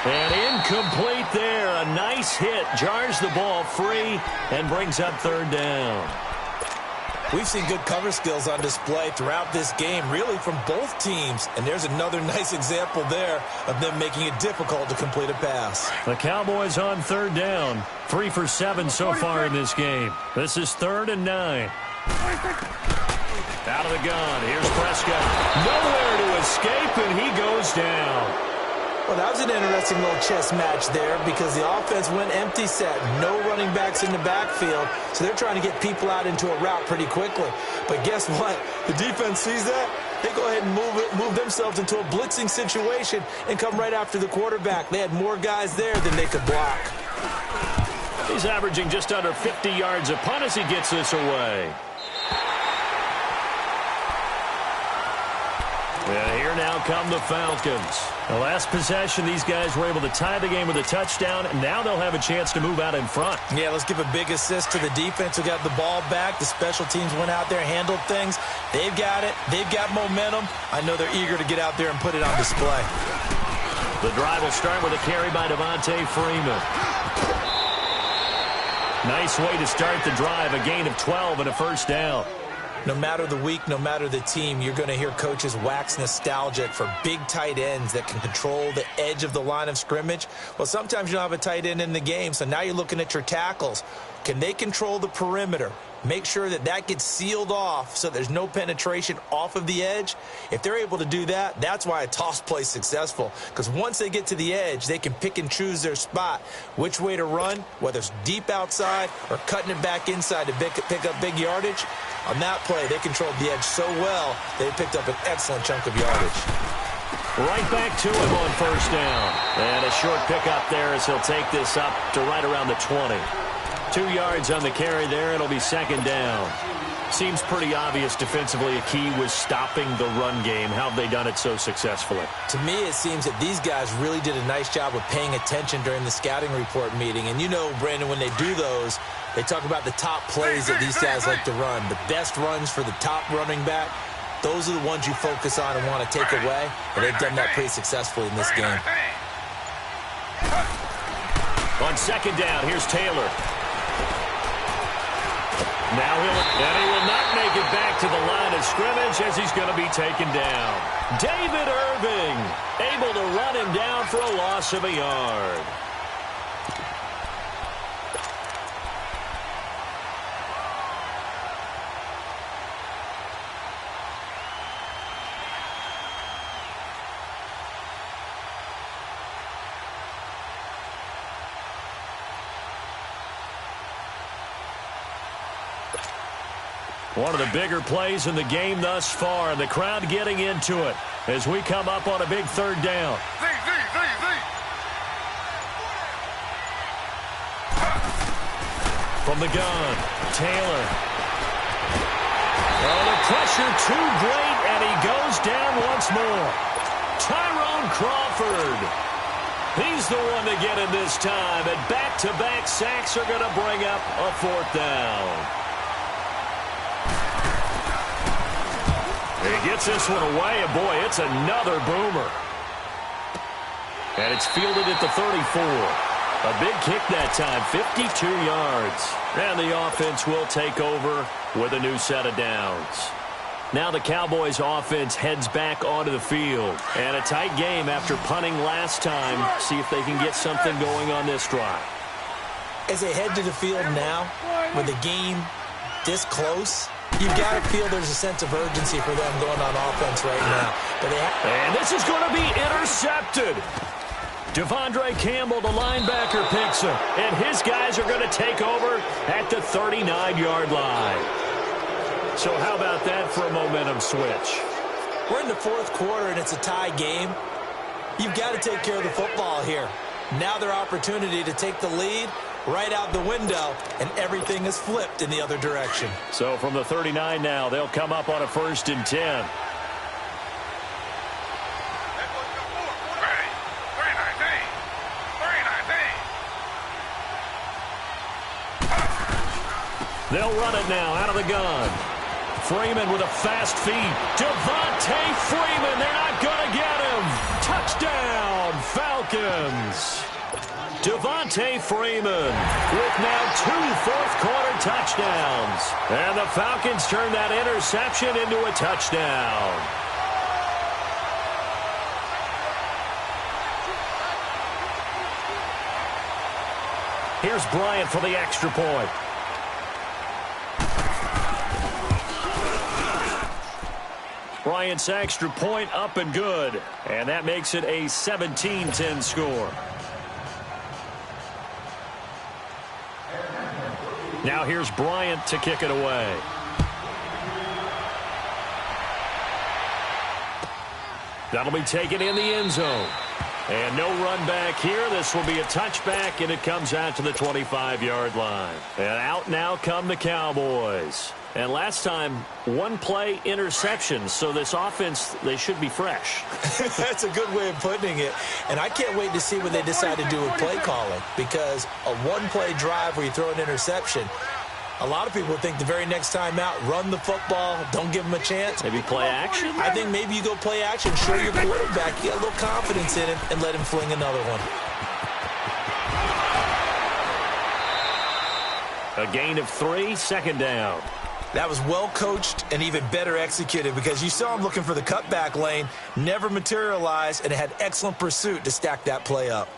And incomplete there. A nice hit. Jars the ball free and brings up 3rd down. We've seen good cover skills on display throughout this game, really from both teams. And there's another nice example there of them making it difficult to complete a pass. The Cowboys on 3rd down. 3 for 7 so far in this game. This is 3rd and 9. Out of the gun. Here's Prescott. Nowhere to escape, and he goes down. Well, that was an interesting little chess match there because the offense went empty set. No running backs in the backfield, so they're trying to get people out into a route pretty quickly. But guess what? The defense sees that. They go ahead and move themselves into a blitzing situation and come right after the quarterback. They had more guys there than they could block. He's averaging just under 50 yards a punt as he gets this away. And here now come the Falcons. The last possession, these guys were able to tie the game with a touchdown, and now they'll have a chance to move out in front. Yeah, let's give a big assist to the defense who got the ball back. The special teams went out there, handled things. They've got it. They've got momentum. I know they're eager to get out there and put it on display. The drive will start with a carry by Devontae Freeman. Nice way to start the drive, a gain of 12 and a first down. No matter the week, no matter the team, you're going to hear coaches wax nostalgic for big tight ends that can control the edge of the line of scrimmage. Well, sometimes you don't have a tight end in the game, so now you're looking at your tackles. Can they control the perimeter? make sure that that gets sealed off so there's no penetration off of the edge. If they're able to do that, that's why a toss play is successful, because once they get to the edge, they can pick and choose their spot, which way to run, whether it's deep outside or cutting it back inside to pick up big yardage. On that play, they controlled the edge so well, they picked up an excellent chunk of yardage. Right back to him on first down. And a short pickup there as he'll take this up to right around the 20. 2 yards on the carry there. It'll be second down. Seems pretty obvious defensively a key was stopping the run game. How have they done it so successfully? To me, it seems that these guys really did a nice job of paying attention during the scouting report meeting. And you know, Brandon, when they do those, they talk about the top plays that these guys like to run. The best runs for the top running back. Those are the ones you focus on and want to take away, and they've done that pretty successfully in this game. On second down, here's Taylor. Now he will not make it back to the line of scrimmage as he's going to be taken down. David Irving able to run him down for a loss of a yard. One of the bigger plays in the game thus far, and the crowd getting into it as we come up on a big third down. From the gun, Taylor. Oh, the pressure too great, and he goes down once more. Tyrone Crawford. He's the one to get him this time, and back-to-back sacks are going to bring up a fourth down. He gets this one away, and boy, it's another boomer. And it's fielded at the 34. A big kick that time, 52 yards. And the offense will take over with a new set of downs. Now the Cowboys offense heads back onto the field. And a tight game after punting last time. See if they can get something going on this drive. As they head to the field now, with the game this close, you've got to feel there's a sense of urgency for them going on offense right now. But and this is going to be intercepted. Devondre Campbell, the linebacker, picks him. And his guys are going to take over at the 39-yard line. So how about that for a momentum switch? We're in the fourth quarter, and it's a tie game. You've got to take care of the football here. Now their opportunity to take the lead right out the window, and everything is flipped in the other direction. So from the 39 now, they'll come up on a 1st and 10. They'll run it now out of the gun. Freeman with a fast feed. Devontae Freeman, they're not going to get him. Touchdown, Falcons. Devontae Freeman with now 2 fourth-quarter touchdowns. And the Falcons turn that interception into a touchdown. Here's Bryant for the extra point. Bryant's extra point up and good. And that makes it a 17-10 score. Now here's Bryant to kick it away. That'll be taken in the end zone. And no run back here. This will be a touchback, and it comes out to the 25-yard line. And out now come the Cowboys. And last time, 1 play interception. So this offense, they should be fresh. That's a good way of putting it. And I can't wait to see what they decide to do with play calling. Because a 1-play drive where you throw an interception, a lot of people think the very next time out, run the football, don't give them a chance. Maybe play action? I think maybe you go play action, show your quarterback, you get a little confidence in him, and let him fling another one. A gain of 3, second down. That was well coached and even better executed because you saw him looking for the cutback lane, never materialized, and it had excellent pursuit to stack that play up.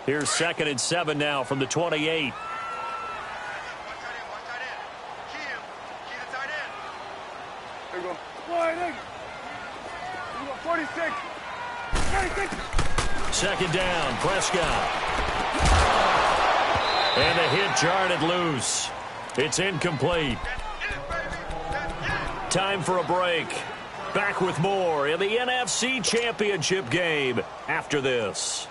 Here's 2nd and 7 now from the 28. There you go. Wide in. There you go. 46. 46. 2nd down, Prescott. And the hit jarred it loose. It's incomplete. Time for a break. Back with more in the NFC Championship game after this.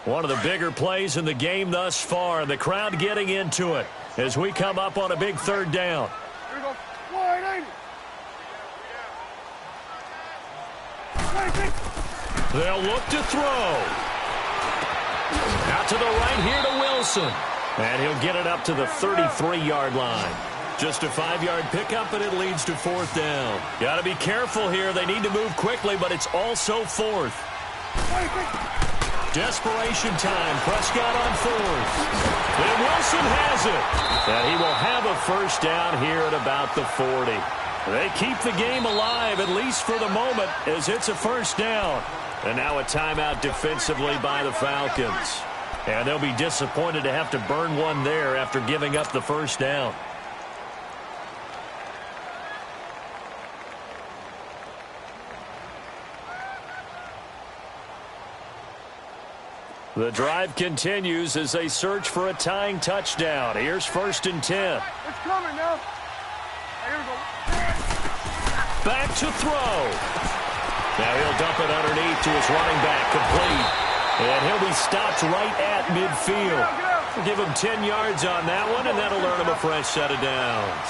One of the bigger plays in the game thus far, and the crowd getting into it as we come up on a big 3rd down. Here we go. Wide in. 26. They'll look to throw. Out to the right here to Wilson. And he'll get it up to the 33-yard line. Just a 5-yard pickup, and it leads to 4th down. Got to be careful here. They need to move quickly, but it's also 4th. 26. Desperation time. Prescott on 4th. And Wilson has it. And he will have a 1st down here at about the 40. They keep the game alive, at least for the moment, as it's a 1st down. And now a timeout defensively by the Falcons. And they'll be disappointed to have to burn one there after giving up the 1st down. The drive continues as they search for a tying touchdown. Here's 1st and 10. It's coming now. Here we go. Back to throw. Now he'll dump it underneath to his running back, complete. And he'll be stopped right at midfield. Give him 10 yards on that one, and that'll earn him a fresh set of downs.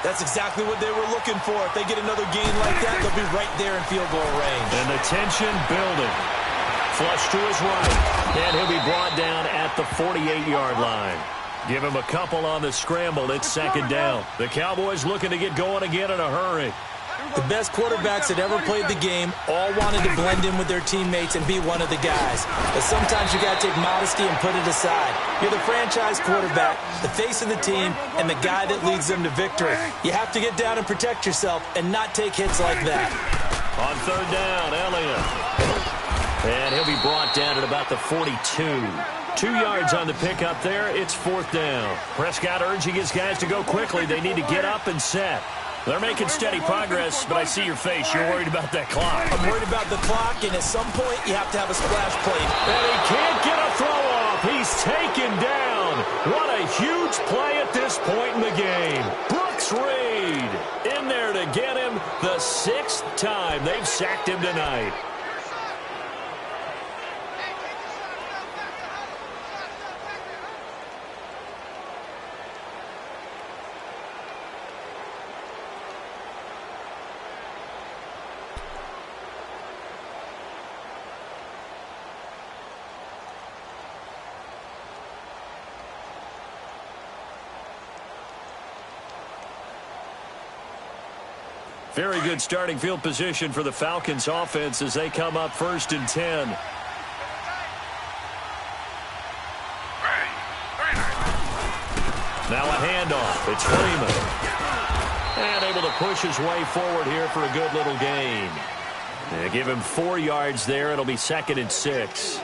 That's exactly what they were looking for. If they get another gain like that, they'll be right there in field goal range. And the tension building. Flush to his right. And he'll be brought down at the 48-yard line. Give him a couple on the scramble. It's 2nd down. The Cowboys looking to get going again in a hurry. The best quarterbacks that ever played the game all wanted to blend in with their teammates and be one of the guys. But sometimes you got to take modesty and put it aside. You're the franchise quarterback, the face of the team, and the guy that leads them to victory. You have to get down and protect yourself and not take hits like that. On 3rd down, Elliott. And he'll be brought down at about the 42. 2 yards on the pickup there. It's 4th down. Prescott urging his guys to go quickly. They need to get up and set. They're making steady progress, but I see your face. You're worried about that clock. I'm worried about the clock, and at some point, you have to have a splash play. And he can't get a throw off. He's taken down. What a huge play at this point in the game. Brooks Reed in there to get him the 6th time they've sacked him tonight. Very good starting field position for the Falcons offense as they come up 1st and 10. Now a handoff. It's Freeman. And able to push his way forward here for a good little gain. They give him 4 yards there. It'll be 2nd and 6.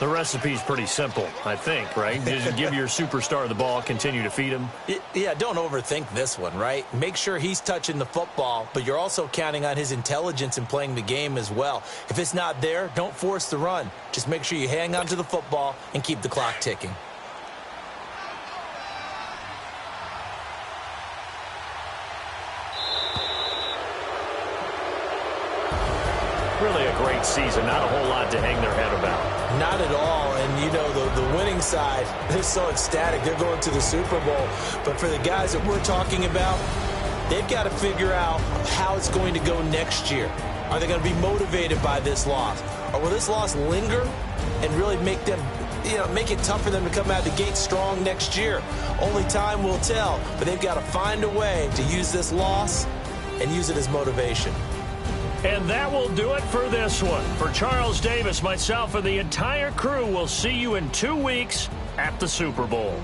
The recipe's pretty simple, I think, right? Just give your superstar the ball, continue to feed him. Yeah, don't overthink this one, right? Make sure he's touching the football, but you're also counting on his intelligence in playing the game as well. If it's not there, don't force the run. Just make sure you hang on to the football and keep the clock ticking. Really a great season. Not a whole lot to hang their head about. Not at all. And, you know, the winning side, they're so ecstatic. They're going to the Super Bowl. But for the guys that we're talking about, they've got to figure out how it's going to go next year. Are they going to be motivated by this loss? Or will this loss linger and really make them, make it tough for them to come out of the gate strong next year? Only time will tell. But they've got to find a way to use this loss and use it as motivation. And that will do it for this one. For Charles Davis, myself, and the entire crew, we'll see you in 2 weeks at the Super Bowl.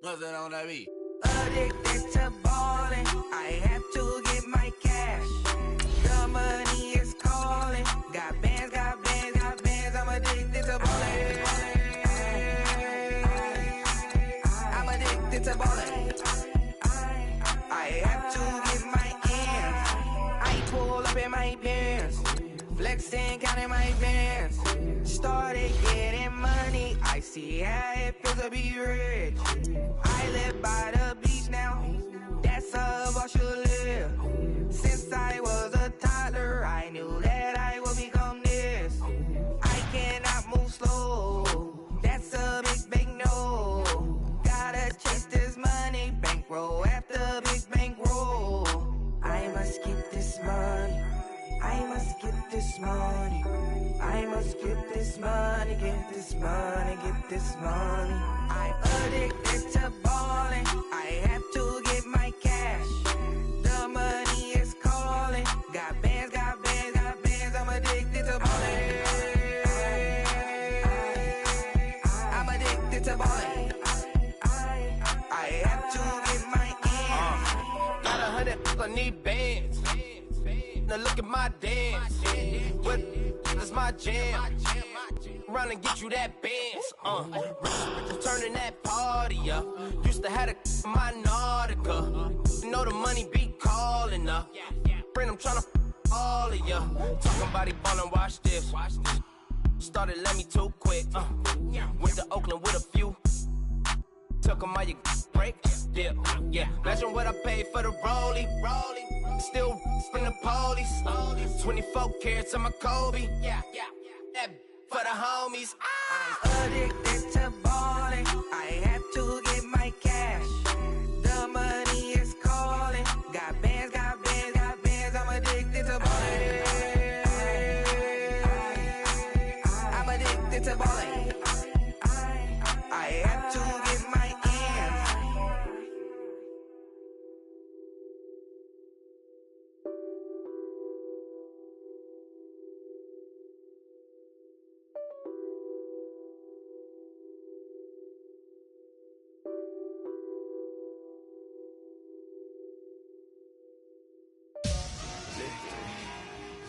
Nothing on that beat. Addicted to ballin', I have to get my cash. The money is calling. Got bands, got bands, got bands. I'm addicted to ballin'. I'm addicted to ballin'. I have to get my ends. I pull up in my pants, flexing, counting my bands. Started getting money. I see how it feels to be rich. I live by the beach now. That's how I should live. Since I was a toddler, I knew that I would become this. I cannot move slow. That's a big no. Gotta chase this money, bankroll after big bankroll. I must get this money. I must get this money. I must get this money, get this money, get this money. I'm addicted to ballin'. I have to get my cash. The money is calling. Got bands, got bands, got bands. I'm addicted to ballin'. I'm addicted to ballin'. I have to get my ends. Got 100, I need bands. Now look at my dance. What is my jam? Run and get you that bands. Turning that party up. Used to have a my Nautica. You know the money be calling up. Friend, I'm tryna all of ya. Talking about he ballin', watch this. Started let me too quick. Went to Oakland with a few. Took 'em all you break. Yeah. Imagine what I paid for the rollie. Still from the police. 24 carats on my Kobe. Yeah. That for the homies. I'm addicted to ballin'. I have to get my cash. The money is calling. Got bands, got bands, got bands. I'm addicted to ballin'. I'm addicted to ballin'. I have to get my ends.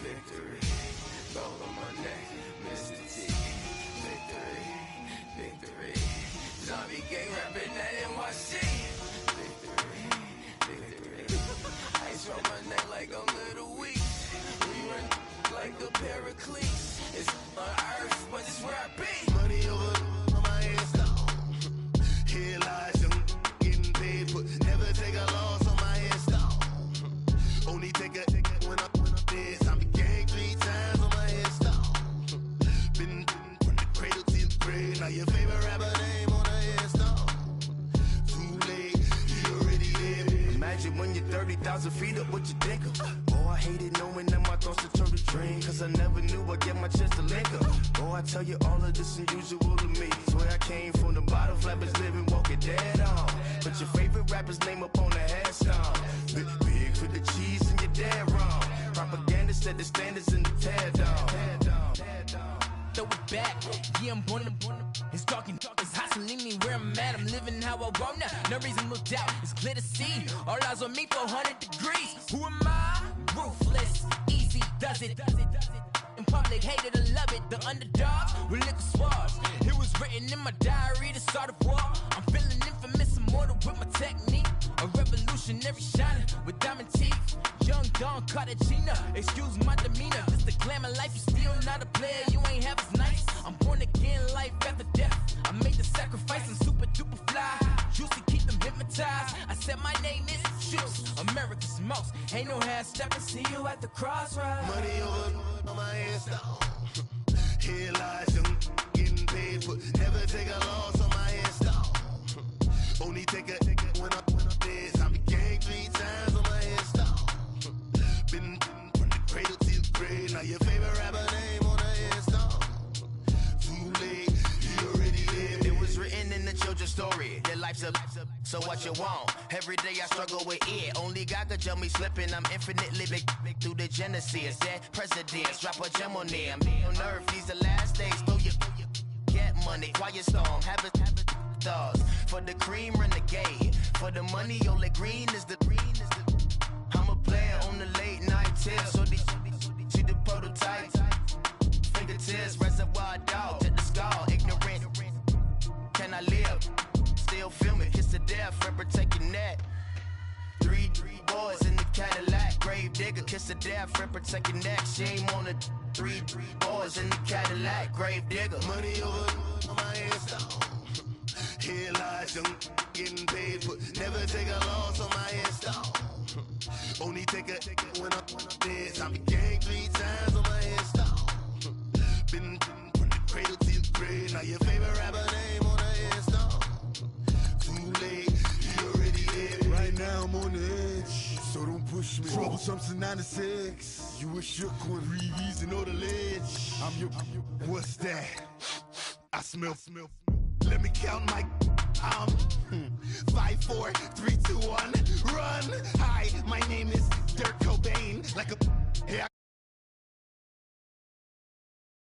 Victory, gold on my neck, Mr. T. Victory, zombie gang rapping that NYC. Victory, ice on my neck like I'm Little Weak. We run like a Pericles. It's on earth, but it's where I be. Money over on my hands down. Here lies them getting paid, but never take a loss on my hands down. Only take a when I'm dead. I'm gang 3 times on my head down. Been from the cradle to the grave. Now your favorite rapper name on the headstone. Too late, you already there. Imagine when you're 30,000 feet up, what you think of? Oh, I hated knowing that my thoughts would turn to dream. Cause I never knew I'd get my chance to link up. Oh, I tell you all of this unusual to me. Swear I came from the bottom, flappers living, walking dead on. Put your favorite rapper's name up on the headstone. Big for the cheese and you're dead wrong. Propaganda set the standards in the tear down. Throw it back, yeah, I'm born to. It's dark, it's hot, so leave me where I'm at. I'm living how I want now. No reason to doubt, it's clear to see. All eyes on me, 400 degrees. Who am I? Ruthless, easy, does it. In public, hated or love it. The underdogs with liquor swabs. It was written in my diary, the start of war. I'm feeling infamous, immortal with my technique. A revolutionary shining with diamond teeth. Young Don Cartagena, excuse my demeanor. Just a glamour life, you still not a player. You ain't half as nice. I'm born again, life after death. I made the sacrifice and super duper fly. Used to keep them hypnotized. I said my name is Juice, America's most. Ain't no half stepping, see you at the crossroads. Money over on my hands down. Here lies them getting paid, but never take a loss on my hands down. Only take a when I'm dead. I'm gang 3 times on my hands down. Been from the cradle to the grave. Now your favorite rapper name on the hands down. Too late, you already there. It was written in the children's story. Their life's a so what you want? Every day I struggle with it. Only God could tell me slipping. I'm infinitely big through the genesis. That presidents drop a gem on them. On earth, these the last days. Throw your get money, quiet storm, have it stars. For the cream, renegade. For the money, Ole Green is the I'm a player on the late night tip. So see the prototype. Fingertips, reservoir dog, to the skull, ignorant. Can I live? Still film it, kiss to death, friend, protect your neck. Three boys in the Cadillac, grave digger, kiss to death, friend, protect your neck. Shame on the three boys in the Cadillac, grave digger. Money over on my headstone. Here lies young getting paid for. Never take a loss on my headstone. Only take a when I'm dead. I be gang 3 times on my headstone. Been from the cradle to your grave. Now your favorite rapper name on the headstone. Too late, you already dead. Right now I'm on the edge, so don't push me. Troublesome since 96. You a shook one, Reeves and all the ledge. I'm your, what's that? I smell. Let me count my 5, 4, 3, 2, 1, run. Hi, my name is Dirk Cobain. Like a